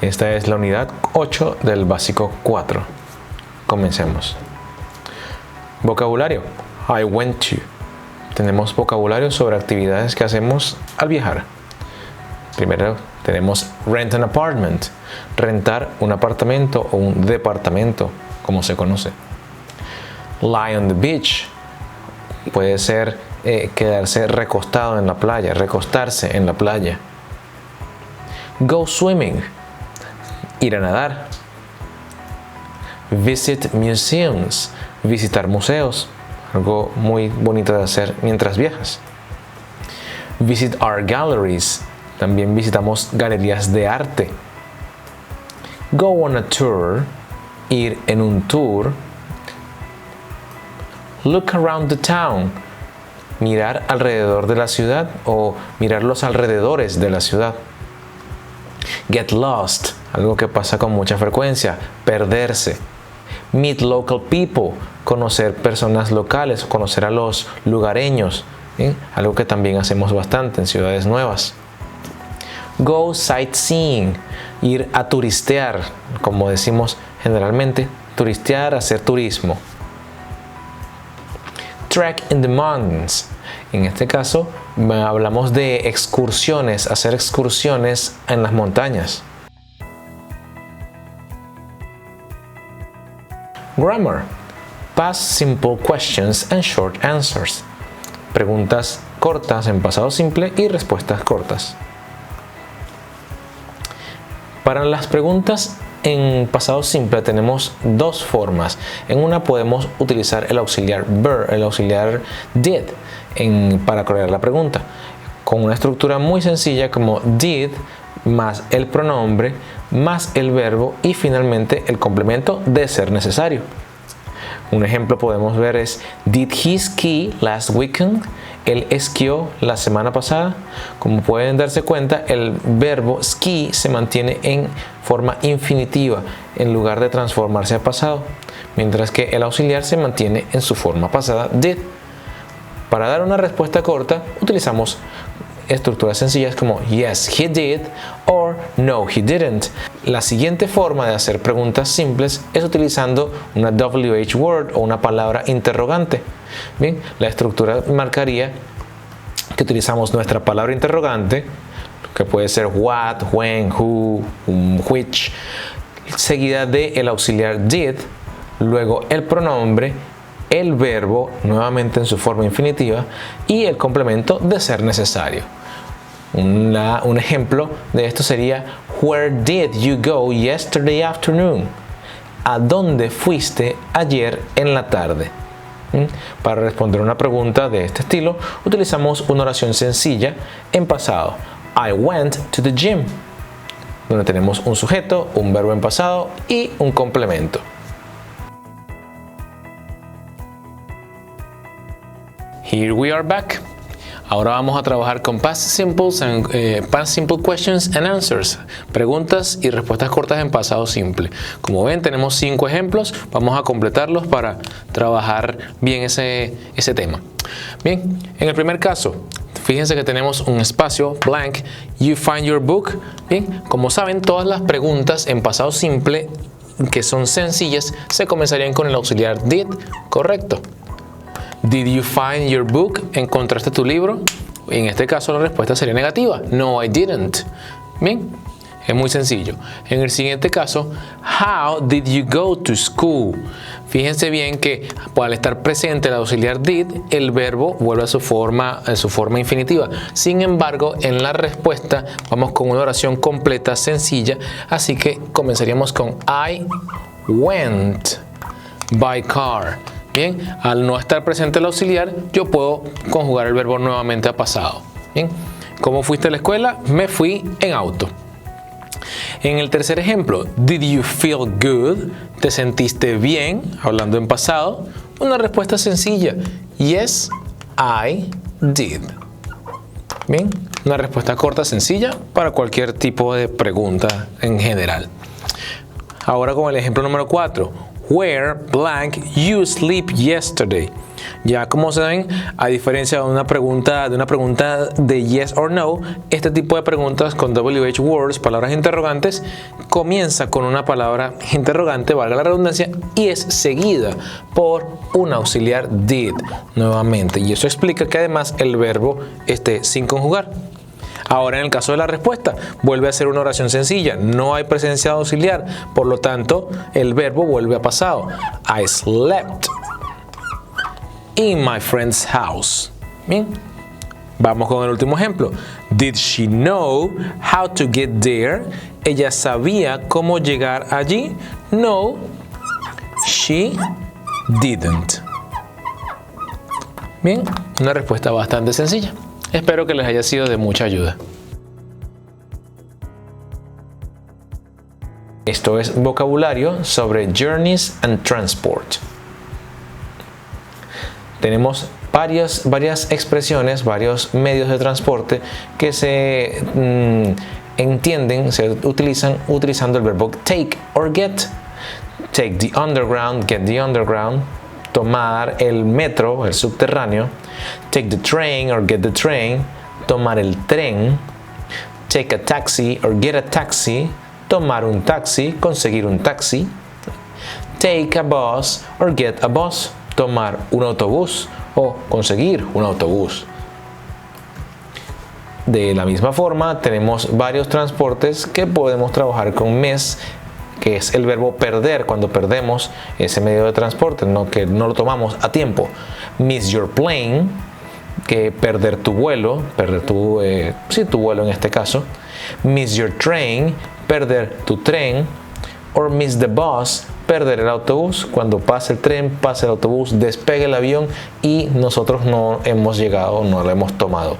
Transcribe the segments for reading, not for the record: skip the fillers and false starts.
Esta es la unidad 8 del básico 4. Comencemos. Vocabulario. I went to. Tenemos vocabulario sobre actividades que hacemos al viajar. Primero tenemos rent an apartment, rentar un apartamento o un departamento, como se conoce. Lie on the beach, puede ser quedarse recostado en la playa, recostarse en la playa. Go swimming, ir a nadar. Visit museums, visitar museos, algo muy bonito de hacer mientras viajas. Visit art galleries, también visitamos galerías de arte. Go on a tour, ir en un tour. Look around the town, mirar alrededor de la ciudad o mirar los alrededores de la ciudad. Get lost, algo que pasa con mucha frecuencia, perderse. Meet local people, conocer personas locales, conocer a los lugareños, algo que también hacemos bastante en ciudades nuevas. Go sightseeing, ir a turistear, como decimos generalmente, turistear, hacer turismo. Trek in the mountains, en este caso hablamos de excursiones, hacer excursiones en las montañas. Grammar. Past simple questions and short answers. Preguntas cortas en pasado simple y respuestas cortas. Para las preguntas en pasado simple tenemos dos formas. En una podemos utilizar el auxiliar were, el auxiliar did, para crear la pregunta, con una estructura muy sencilla como did más el pronombre más el verbo y finalmente el complemento de ser necesario. Un ejemplo podemos ver es Did he ski last weekend? Él esquió la semana pasada. Como pueden darse cuenta, el verbo ski se mantiene en forma infinitiva en lugar de transformarse a pasado, mientras que el auxiliar se mantiene en su forma pasada did. Para dar una respuesta corta utilizamos estructuras sencillas como yes, he did or no, he didn't. La siguiente forma de hacer preguntas simples es utilizando una WH word o una palabra interrogante. Bien, la estructura marcaría que utilizamos nuestra palabra interrogante, que puede ser what, when, who, which, seguida de el auxiliar did, luego el pronombre, el verbo nuevamente en su forma infinitiva y el complemento de ser necesario. Un ejemplo de esto sería Where did you go yesterday afternoon? ¿A dónde fuiste ayer en la tarde? Para responder una pregunta de este estilo utilizamos una oración sencilla en pasado. I went to the gym, donde tenemos un sujeto, un verbo en pasado y un complemento. Here we are back. Ahora vamos a trabajar con past simple questions and answers, preguntas y respuestas cortas en pasado simple. Como ven, tenemos 5 ejemplos, vamos a completarlos para trabajar bien ese tema. Bien, en el primer caso, fíjense que tenemos un espacio blank, you find your book. Bien, como saben, todas las preguntas en pasado simple que son sencillas se comenzarían con el auxiliar did, correcto. Did you find your book? ¿Encontraste tu libro? En este caso la respuesta sería negativa. No, I didn't. Bien, es muy sencillo. En el siguiente caso, how did you go to school? Fíjense bien que al estar presente el auxiliar did, el verbo vuelve a su forma infinitiva. Sin embargo, en la respuesta vamos con una oración completa, sencilla, así que comenzaríamos con I went by car. Bien, al no estar presente el auxiliar, yo puedo conjugar el verbo nuevamente a pasado. Bien, ¿cómo fuiste a la escuela? Me fui en auto. En el tercer ejemplo, did you feel good? ¿Te sentiste bien? Hablando en pasado. Una respuesta sencilla. Yes, I did. Bien, una respuesta corta, sencilla para cualquier tipo de pregunta en general. Ahora con el ejemplo número 4. Where blank you sleep yesterday. Ya como saben, a diferencia de una pregunta de yes or no, este tipo de preguntas con WH words, palabras interrogantes, comienza con una palabra interrogante, valga la redundancia, y es seguida por un auxiliar did nuevamente. Y eso explica que además el verbo esté sin conjugar. Ahora en el caso de la respuesta, vuelve a ser una oración sencilla, no hay presencia de auxiliar, por lo tanto el verbo vuelve a pasado. I slept in my friend's house. Bien, vamos con el último ejemplo. Did she know how to get there? ¿Ella sabía cómo llegar allí? No, she didn't. Bien, una respuesta bastante sencilla. Espero que les haya sido de mucha ayuda. Esto es vocabulario sobre journeys and transport. Tenemos varias expresiones, varios medios de transporte que se entienden, se utilizan utilizando el verbo take or get. Take the underground, get the underground. Tomar el metro, el subterráneo. Take the train or get the train. Tomar el tren. Take a taxi or get a taxi. Tomar un taxi, conseguir un taxi. Take a bus or get a bus. Tomar un autobús o conseguir un autobús. De la misma forma, tenemos varios transportes que podemos trabajar con miss, que es el verbo perder cuando perdemos ese medio de transporte, que no lo tomamos a tiempo. Miss your plane, que perder tu vuelo, tu vuelo en este caso. Miss your train, perder tu tren. Or miss the bus, perder el autobús. Cuando pase el tren, pase el autobús, despegue el avión y nosotros no hemos llegado, no lo hemos tomado.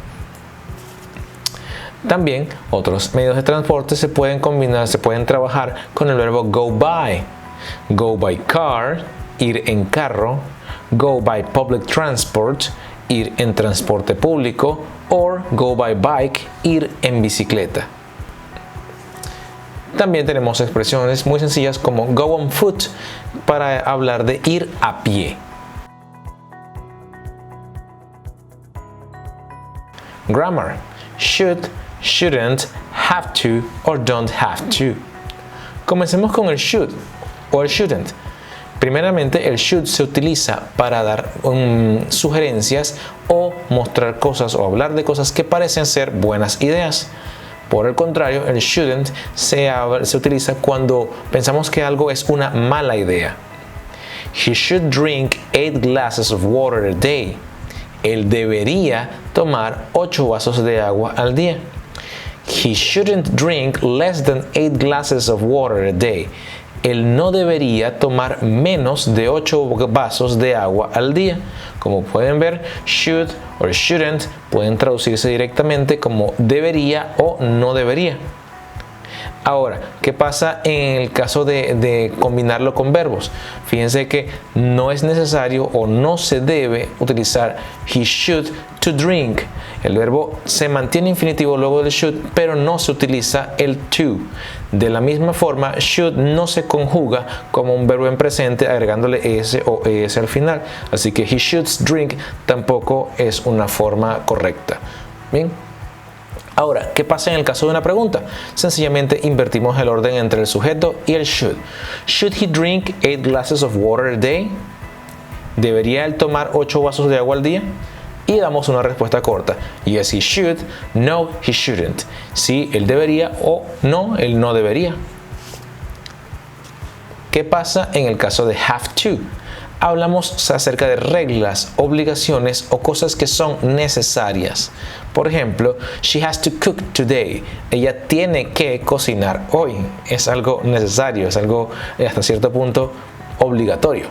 También otros medios de transporte se pueden combinar, se pueden trabajar con el verbo go by. Go by car, ir en carro. Go by public transport, ir en transporte público. Or go by bike, ir en bicicleta. También tenemos expresiones muy sencillas como go on foot para hablar de ir a pie. Grammar: should, shouldn't, have to or don't have to. Comencemos con el should o el shouldn't. Primeramente, el should se utiliza para dar sugerencias o mostrar cosas o hablar de cosas que parecen ser buenas ideas. Por el contrario, el shouldn't se utiliza cuando pensamos que algo es una mala idea. He should drink 8 glasses of water a day. Él debería tomar 8 vasos de agua al día. He shouldn't drink less than 8 glasses of water a day. Él no debería tomar menos de 8 vasos de agua al día. Como pueden ver, should o shouldn't pueden traducirse directamente como debería o no debería. Ahora, ¿qué pasa en el caso de combinarlo con verbos? Fíjense que no es necesario o no se debe utilizar he should to drink. El verbo se mantiene infinitivo luego del should, pero no se utiliza el to. De la misma forma, should no se conjuga como un verbo en presente agregándole s o es al final. Así que he should drink tampoco es una forma correcta. Bien. Ahora, ¿qué pasa en el caso de una pregunta? Sencillamente invertimos el orden entre el sujeto y el should. Should he drink 8 glasses of water a day? ¿Debería él tomar 8 vasos de agua al día? Y damos una respuesta corta. Yes, he should. No, he shouldn't. Sí, él debería o no, él no debería. ¿Qué pasa en el caso de have to? Hablamos acerca de reglas, obligaciones o cosas que son necesarias. Por ejemplo, she has to cook today. Ella tiene que cocinar hoy. Es algo necesario, es algo hasta cierto punto obligatorio.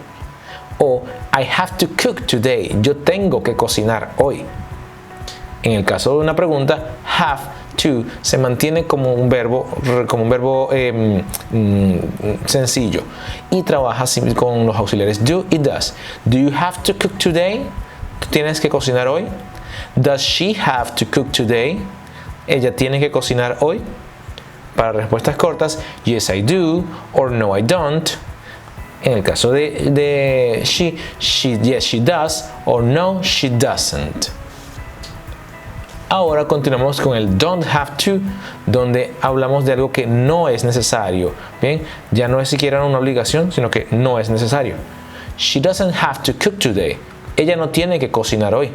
O I have to cook today. Yo tengo que cocinar hoy. En el caso de una pregunta, have to se mantiene como un verbo sencillo y trabaja con los auxiliares do y does. Do you have to cook today? ¿Tienes que cocinar hoy? Does she have to cook today? ¿Ella tiene que cocinar hoy? Para respuestas cortas, yes I do or no I don't. En el caso de she, yes she does or no she doesn't. Ahora continuamos con el don't have to, donde hablamos de algo que no es necesario. Bien, ya no es siquiera una obligación, sino que no es necesario. She doesn't have to cook today. Ella no tiene que cocinar hoy.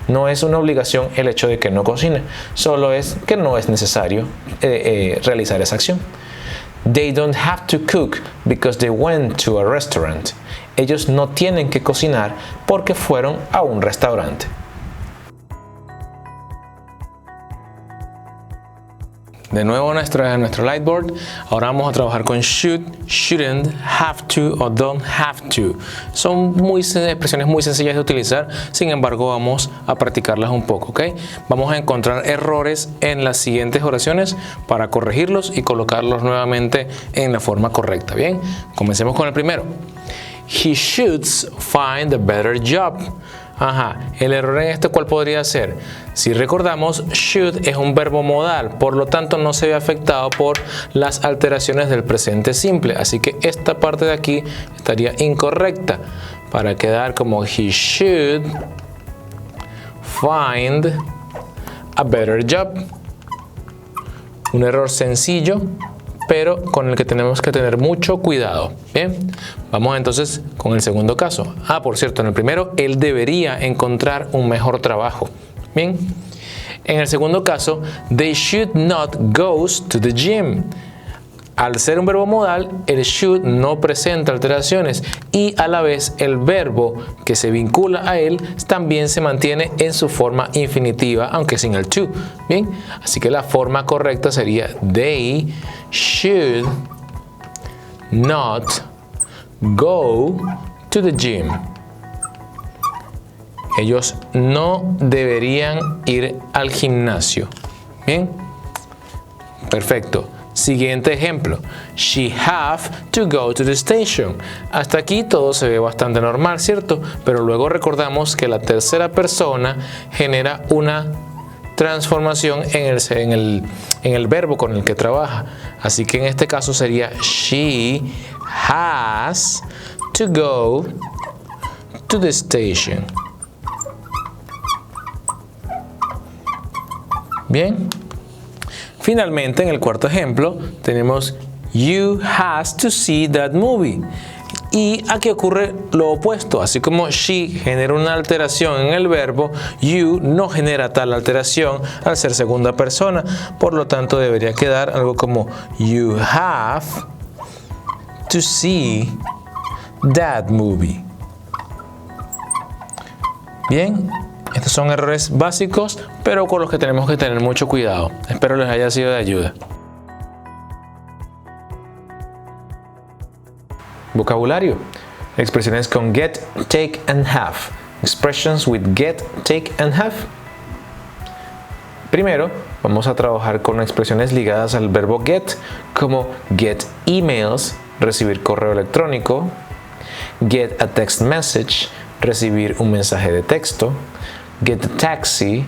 No es una obligación el hecho de que no cocine, solo es que no es necesario realizar esa acción. They don't have to cook because they went to a restaurant. Ellos no tienen que cocinar porque fueron a un restaurante. De nuevo nuestro Lightboard. Ahora vamos a trabajar con should, shouldn't, have to o don't have to. Son expresiones muy sencillas de utilizar, sin embargo vamos a practicarlas un poco, ¿ok? Vamos a encontrar errores en las siguientes oraciones para corregirlos y colocarlos nuevamente en la forma correcta. Bien, comencemos con el primero. He should find a better job. Ajá, el error en esto, ¿cuál podría ser? Si recordamos, should es un verbo modal, por lo tanto no se ve afectado por las alteraciones del presente simple, así que esta parte de aquí estaría incorrecta para quedar como he should find a better job. Un error sencillo, pero con el que tenemos que tener mucho cuidado. Bien, vamos entonces con el segundo caso. Por cierto, en el primero, él debería encontrar un mejor trabajo. Bien, en el segundo caso, they should not go to the gym. Al ser un verbo modal, el should no presenta alteraciones y a la vez el verbo que se vincula a él también se mantiene en su forma infinitiva, aunque sin el to. Bien, así que la forma correcta sería they should not go to the gym. Ellos no deberían ir al gimnasio. Bien, perfecto. Siguiente ejemplo. She have to go to the station. Hasta aquí todo se ve bastante normal, ¿cierto? Pero luego recordamos que la tercera persona genera una transformación en el verbo con el que trabaja. Así que en este caso sería she has to go to the station. Bien. Finalmente, en el cuarto ejemplo, tenemos you has to see that movie. Y aquí ocurre lo opuesto. Así como she genera una alteración en el verbo, you no genera tal alteración al ser segunda persona. Por lo tanto, debería quedar algo como you have to see that movie. Bien. Estos son errores básicos, pero con los que tenemos que tener mucho cuidado. Espero les haya sido de ayuda. Vocabulario. Expresiones con get, take and have. Expressions with get, take and have. Primero, vamos a trabajar con expresiones ligadas al verbo get, como get emails, recibir correo electrónico, get a text message, recibir un mensaje de texto, get a taxi,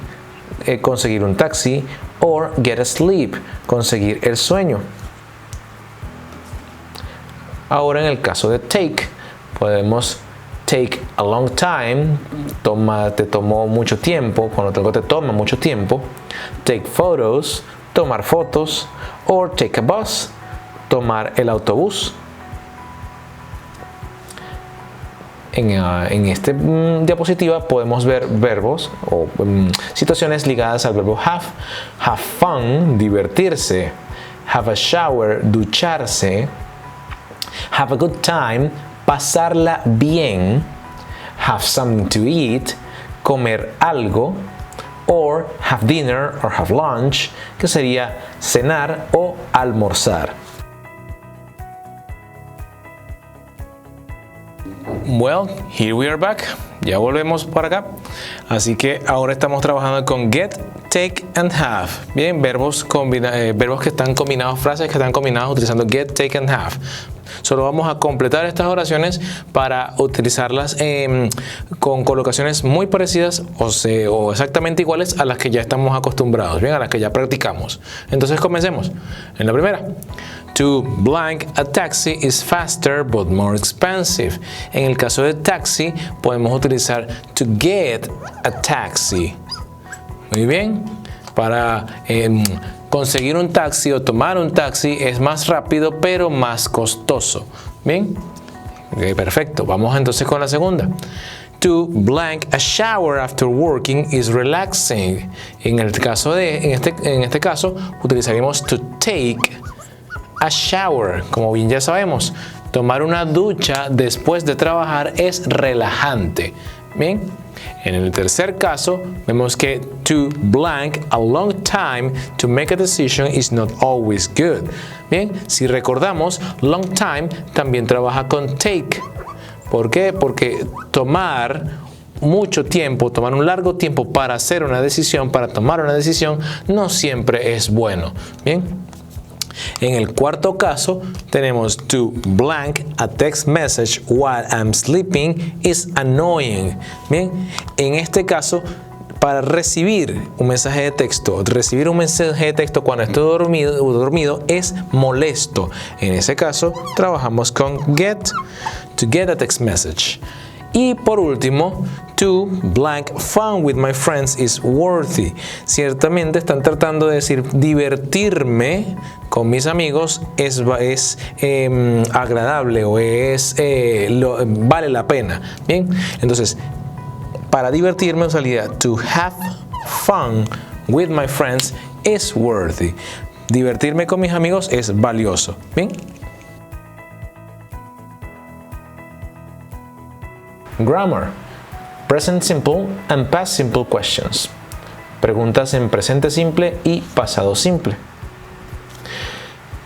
conseguir un taxi, or get a sleep, conseguir el sueño. Ahora en el caso de take, podemos take a long time, te tomó mucho tiempo, cuando algo te toma mucho tiempo, take photos, tomar fotos, or take a bus, tomar el autobús. En esta diapositiva podemos ver verbos o situaciones ligadas al verbo have fun, divertirse, have a shower, ducharse, have a good time, pasarla bien, have something to eat, comer algo, or have dinner or have lunch, que sería cenar o almorzar. Well, here we are back. Ya volvemos para acá. Así que ahora estamos trabajando con get, take and have. Bien, verbos que están combinados, frases que están combinadas utilizando get, take and have. Solo vamos a completar estas oraciones para utilizarlas con colocaciones muy parecidas o exactamente iguales a las que ya estamos acostumbrados, bien, a las que ya practicamos. Entonces comencemos. En la primera, To blank a taxi is faster but more expensive. En el caso de taxi podemos utilizar to get a taxi. Muy bien. Para conseguir un taxi o tomar un taxi es más rápido pero más costoso. Bien. Okay, perfecto. Vamos entonces con la segunda. To blank a shower after working is relaxing. En este caso utilizaremos to take a shower. Como bien ya sabemos, tomar una ducha después de trabajar es relajante. Bien. En el tercer caso, vemos que to blank a long time to make a decision is not always good. Bien, si recordamos, long time también trabaja con take. ¿Por qué? Porque tomar mucho tiempo, tomar un largo tiempo para hacer una decisión, para tomar una decisión, no siempre es bueno. Bien. En el cuarto caso tenemos to blank a text message while I'm sleeping is annoying. Bien, en este caso para recibir un mensaje de texto, cuando estoy dormido es molesto. En ese caso trabajamos con get, to get a text message. Y por último, to blank fun with my friends is worthy. Ciertamente están tratando de decir divertirme con mis amigos es agradable o vale la pena. Bien, entonces para divertirme usaría to have fun with my friends is worthy. Divertirme con mis amigos es valioso. Bien. Grammar. Present simple and past simple questions. Preguntas en presente simple y pasado simple.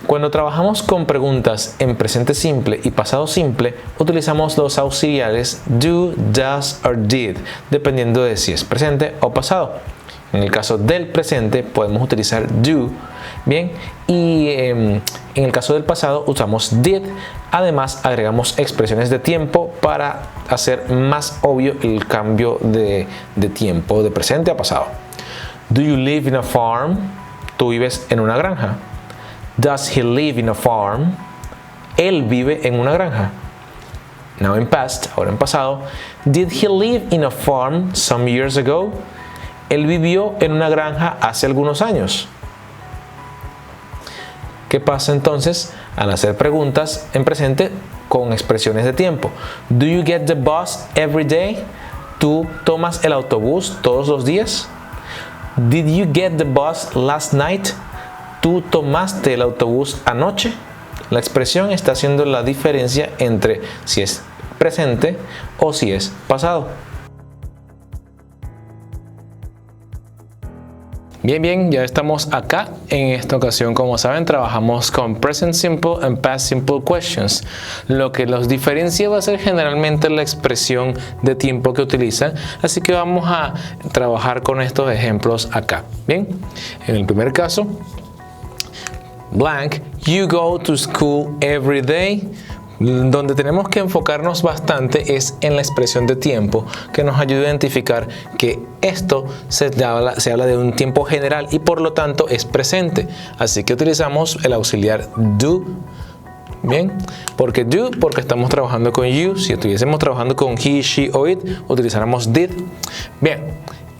Cuando trabajamos con preguntas en presente simple y pasado simple, utilizamos los auxiliares do, does or did, dependiendo de si es presente o pasado. En el caso del presente podemos utilizar do, bien, y en el caso del pasado usamos did. Además agregamos expresiones de tiempo para hacer más obvio el cambio de tiempo de presente a pasado. Do you live in a farm? ¿Tú vives en una granja? Does he live in a farm? Él vive en una granja. Now in past, ahora en pasado. Did he live in a farm some years ago? Él vivió en una granja hace algunos años. ¿Qué pasa entonces al hacer preguntas en presente con expresiones de tiempo? Do you get the bus every day? ¿Tú tomas el autobús todos los días? Did you get the bus last night? ¿Tú tomaste el autobús anoche? La expresión está haciendo la diferencia entre si es presente o si es pasado. Bien, ya estamos acá. En esta ocasión, como saben, trabajamos con Present Simple and Past Simple Questions. Lo que los diferencia va a ser generalmente la expresión de tiempo que utilizan. Así que vamos a trabajar con estos ejemplos acá. Bien, en el primer caso, blank, you go to school every day. Donde tenemos que enfocarnos bastante es en la expresión de tiempo que nos ayuda a identificar que esto se habla de un tiempo general y por lo tanto es presente. Así que utilizamos el auxiliar do. Bien, porque do, porque estamos trabajando con you. Si estuviésemos trabajando con he, she o it, utilizáramos did. Bien,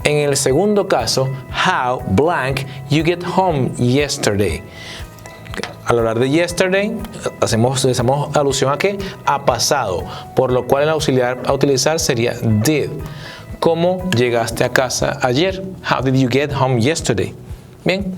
en el segundo caso, how blank you get home yesterday. Al hablar de yesterday, hacemos alusión a ¿qué? A pasado, por lo cual el auxiliar a utilizar sería did. ¿Cómo llegaste a casa ayer? How did you get home yesterday? Bien,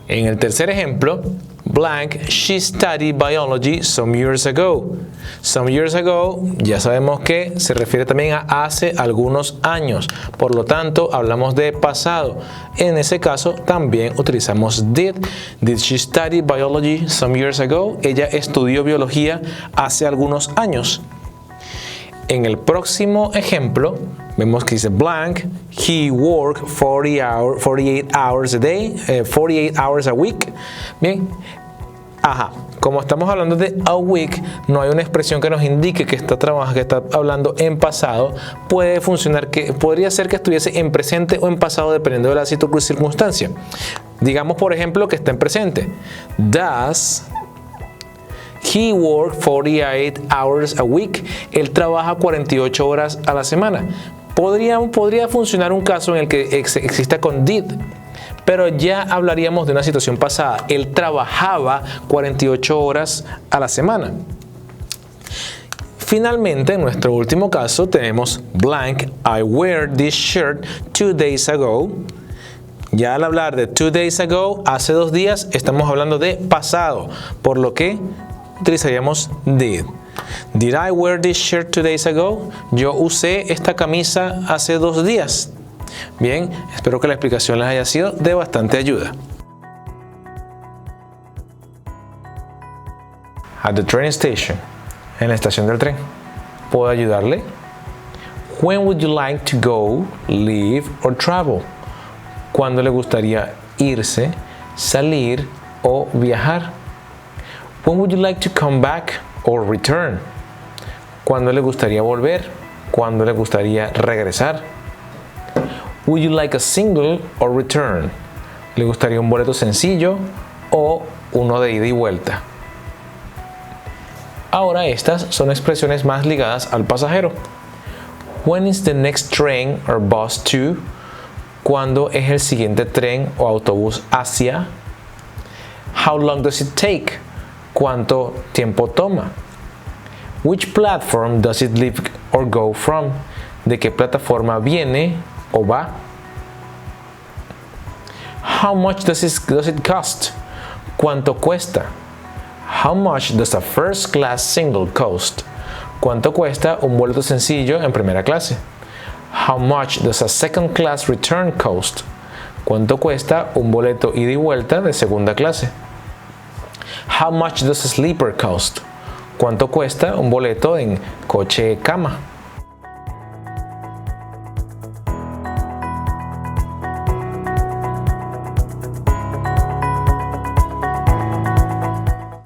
en el tercer ejemplo, blank, she studied biology some years ago. Some years ago, ya sabemos que se refiere también a hace algunos años. Por lo tanto, hablamos de pasado. En ese caso, también utilizamos did. Did she study biology some years ago? Ella estudió biología hace algunos años. En el próximo ejemplo, vemos que dice blank, he worked 48 hours a day, 48 hours a week. Bien, como estamos hablando de a week, no hay una expresión que nos indique que está hablando en pasado. Podría ser que estuviese en presente o en pasado dependiendo de la circunstancia. Digamos, por ejemplo, que está en presente. Does He works 48 hours a week. Él trabaja 48 horas a la semana. Podría funcionar un caso en el que exista con did, pero ya hablaríamos de una situación pasada. Él trabajaba 48 horas a la semana. Finalmente, en nuestro último caso tenemos blank. I wear this shirt 2 days ago. Ya al hablar de 2 days ago, hace 2 días, estamos hablando de pasado, por lo que utilizaríamos did. Did I wear this shirt 2 days ago? Yo usé esta camisa hace 2 días. Bien, espero que la explicación les haya sido de bastante ayuda. At the train station. En la estación del tren. ¿Puedo ayudarle? When would you like to go, leave, or travel? ¿Cuándo le gustaría irse, salir o viajar? When would you like to come back or return? ¿Cuándo le gustaría volver? ¿Cuándo le gustaría regresar? Would you like a single or return? ¿Le gustaría un boleto sencillo o uno de ida y vuelta? Ahora estas son expresiones más ligadas al pasajero. When is the next train or bus to? ¿Cuándo es el siguiente tren o autobús hacia? How long does it take? ¿Cuánto tiempo toma? Which platform does it leave or go from? ¿De qué plataforma viene o va? How much does it cost? ¿Cuánto cuesta? How much does a first class single cost? ¿Cuánto cuesta un boleto sencillo en primera clase? How much does a second class return cost? ¿Cuánto cuesta un boleto ida y vuelta de segunda clase? How much does a sleeper cost? ¿Cuánto cuesta un boleto en coche cama?